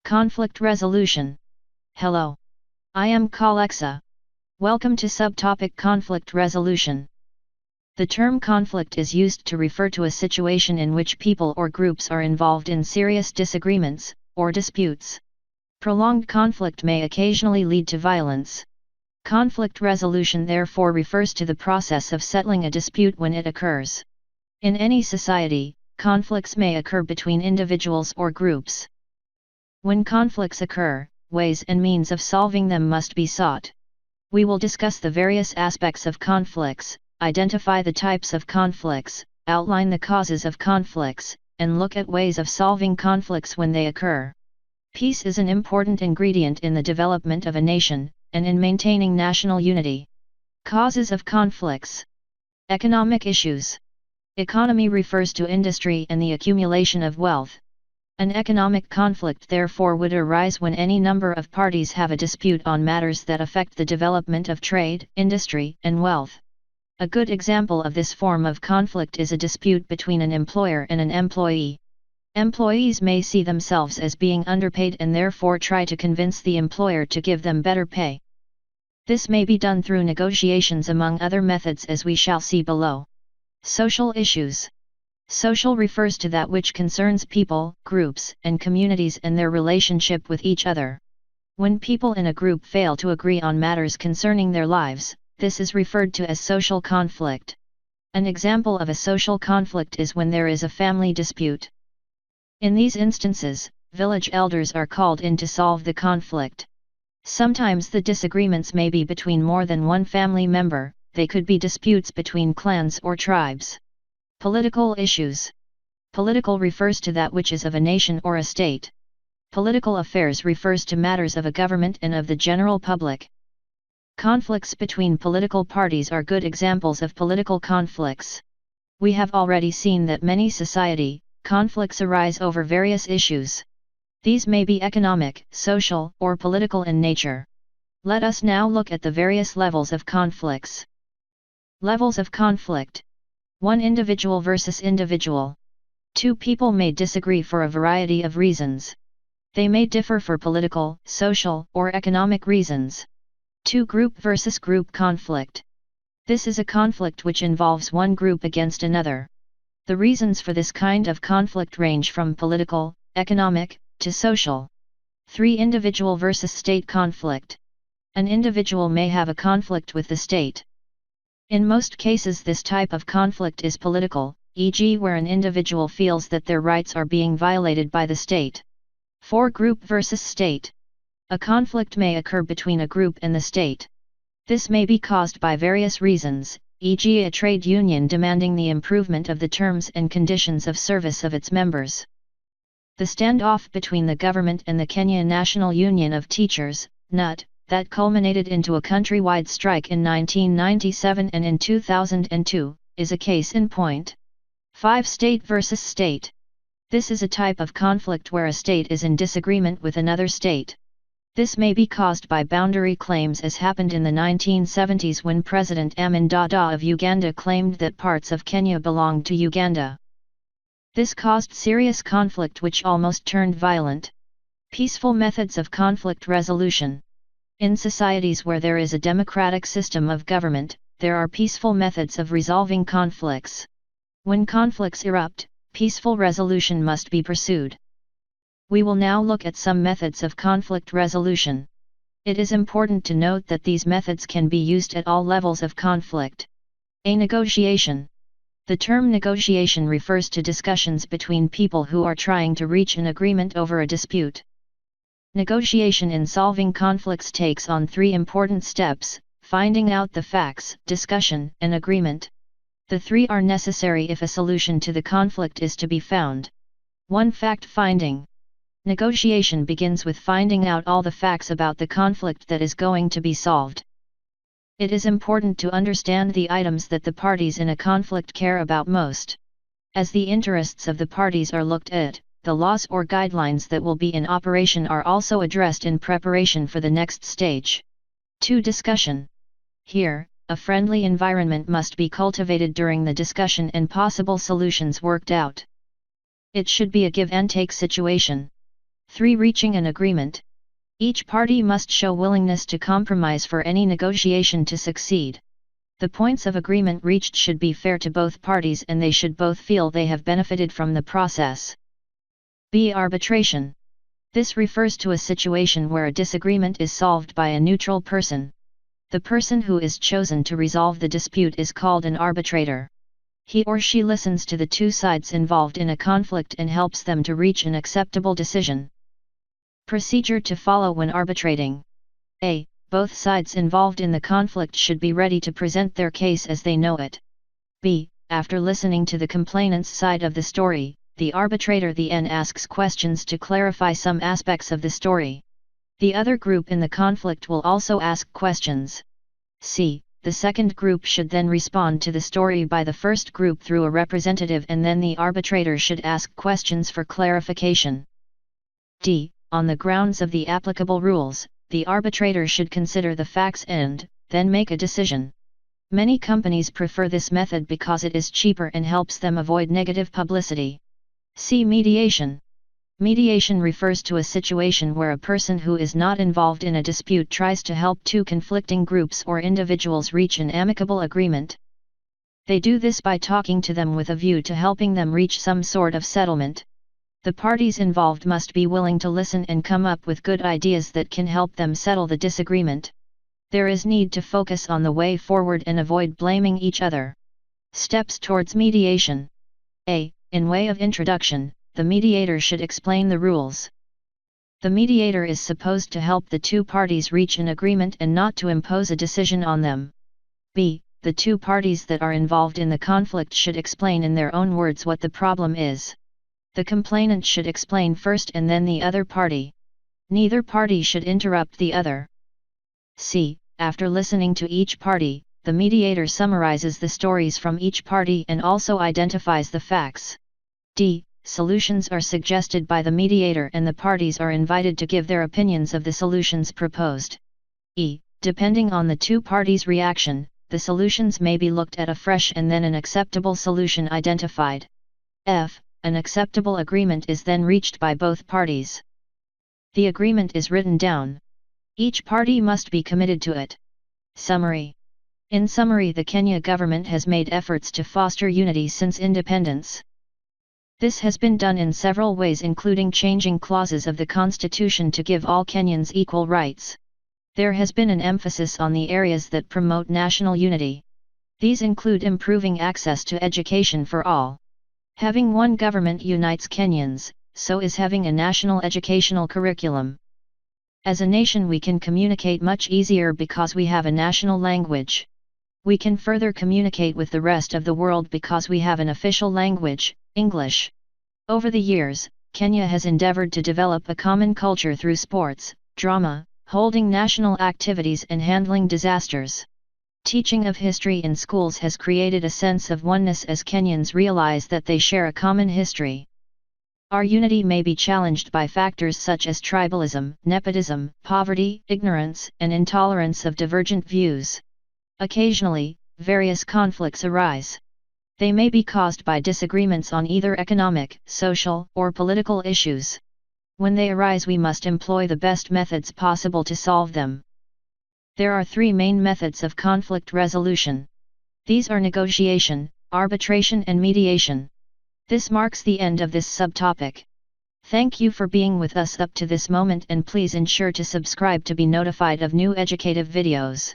Conflict resolution. Hello. I am Kalexa. Welcome to subtopic conflict resolution. The term conflict is used to refer to a situation in which people or groups are involved in serious disagreements, or disputes. Prolonged conflict may occasionally lead to violence. Conflict resolution therefore refers to the process of settling a dispute when it occurs. In any society, conflicts may occur between individuals or groups. When conflicts occur, ways and means of solving them must be sought. We will discuss the various aspects of conflicts, identify the types of conflicts, outline the causes of conflicts, and look at ways of solving conflicts when they occur. Peace is an important ingredient in the development of a nation, and in maintaining national unity. Causes of conflicts. Economic issues. Economy refers to industry and the accumulation of wealth. An economic conflict therefore would arise when any number of parties have a dispute on matters that affect the development of trade, industry, and wealth. A good example of this form of conflict is a dispute between an employer and an employee. Employees may see themselves as being underpaid and therefore try to convince the employer to give them better pay. This may be done through negotiations among other methods, as we shall see below. Social issues. Social refers to that which concerns people, groups, and communities and their relationship with each other. When people in a group fail to agree on matters concerning their lives, this is referred to as social conflict. An example of a social conflict is when there is a family dispute. In these instances, village elders are called in to solve the conflict. Sometimes the disagreements may be between more than one family member, they could be disputes between clans or tribes. Political issues. Political refers to that which is of a nation or a state. Political affairs refers to matters of a government and of the general public. Conflicts between political parties are good examples of political conflicts. We have already seen that many society conflicts arise over various issues. These may be economic, social, or political in nature. Let us now look at the various levels of conflicts. Levels of conflict. 1. Individual versus individual. Two people may disagree for a variety of reasons. They may differ for political, social, or economic reasons. 2. Group versus group conflict. This is a conflict which involves one group against another. The reasons for this kind of conflict range from political, economic, to social. 3. Individual versus state conflict. An individual may have a conflict with the state. In most cases this type of conflict is political, e.g. where an individual feels that their rights are being violated by the state. 4. Group versus state. A conflict may occur between a group and the state. This may be caused by various reasons, e.g. a trade union demanding the improvement of the terms and conditions of service of its members. The standoff between the government and the Kenya National Union of Teachers, NUT, that culminated into a countrywide strike in 1997 and in 2002, is a case in point. 5. State versus state. This is a type of conflict where a state is in disagreement with another state. This may be caused by boundary claims, as happened in the 1970s when President Amin Dada of Uganda claimed that parts of Kenya belonged to Uganda. This caused serious conflict which almost turned violent. Peaceful methods of conflict resolution. In societies where there is a democratic system of government, there are peaceful methods of resolving conflicts. When conflicts erupt, peaceful resolution must be pursued. We will now look at some methods of conflict resolution. It is important to note that these methods can be used at all levels of conflict. A. Negotiation. The term negotiation refers to discussions between people who are trying to reach an agreement over a dispute. Negotiation in solving conflicts takes on 3 important steps: finding out the facts, discussion, and agreement. The 3 are necessary if a solution to the conflict is to be found. 1. Fact-finding. Negotiation begins with finding out all the facts about the conflict that is going to be solved. It is important to understand the items that the parties in a conflict care about most. As the interests of the parties are looked at, the laws or guidelines that will be in operation are also addressed in preparation for the next stage. 2. Discussion. Here, a friendly environment must be cultivated during the discussion and possible solutions worked out. It should be a give-and-take situation. 3. Reaching an agreement. Each party must show willingness to compromise for any negotiation to succeed. The points of agreement reached should be fair to both parties and they should both feel they have benefited from the process. B. Arbitration. This refers to a situation where a disagreement is solved by a neutral person. The person who is chosen to resolve the dispute is called an arbitrator. He or she listens to the two sides involved in a conflict and helps them to reach an acceptable decision. Procedure to follow when arbitrating. A. Both sides involved in the conflict should be ready to present their case as they know it. B. After listening to the complainant's side of the story, the arbitrator then asks questions to clarify some aspects of the story. The other group in the conflict will also ask questions. C. The second group should then respond to the story by the first group through a representative and then the arbitrator should ask questions for clarification. D. On the grounds of the applicable rules, the arbitrator should consider the facts and then make a decision. Many companies prefer this method because it is cheaper and helps them avoid negative publicity. C. Mediation. Mediation refers to a situation where a person who is not involved in a dispute tries to help two conflicting groups or individuals reach an amicable agreement. They do this by talking to them with a view to helping them reach some sort of settlement. The parties involved must be willing to listen and come up with good ideas that can help them settle the disagreement. There is need to focus on the way forward and avoid blaming each other. Steps towards mediation. A. In way of introduction, the mediator should explain the rules. The mediator is supposed to help the two parties reach an agreement and not to impose a decision on them. B. The two parties that are involved in the conflict should explain in their own words what the problem is. The complainant should explain first and then the other party. Neither party should interrupt the other. C. After listening to each party, the mediator summarizes the stories from each party and also identifies the facts. D. Solutions are suggested by the mediator and the parties are invited to give their opinions of the solutions proposed. E. Depending on the two parties' reaction, the solutions may be looked at afresh and then an acceptable solution identified. F. An acceptable agreement is then reached by both parties. The agreement is written down. Each party must be committed to it. Summary. In summary, the Kenya government has made efforts to foster unity since independence. This has been done in several ways, including changing clauses of the constitution to give all Kenyans equal rights. There has been an emphasis on the areas that promote national unity. These include improving access to education for all. Having one government unites Kenyans, so is having a national educational curriculum. As a nation we can communicate much easier because we have a national language. We can further communicate with the rest of the world because we have an official language, English. Over the years, Kenya has endeavored to develop a common culture through sports, drama, holding national activities and handling disasters. Teaching of history in schools has created a sense of oneness as Kenyans realize that they share a common history. Our unity may be challenged by factors such as tribalism, nepotism, poverty, ignorance, and intolerance of divergent views. Occasionally, various conflicts arise. They may be caused by disagreements on either economic, social, or political issues. When they arise, we must employ the best methods possible to solve them. There are three main methods of conflict resolution. These are negotiation, arbitration, and mediation. This marks the end of this subtopic. Thank you for being with us up to this moment, and please ensure to subscribe to be notified of new educative videos.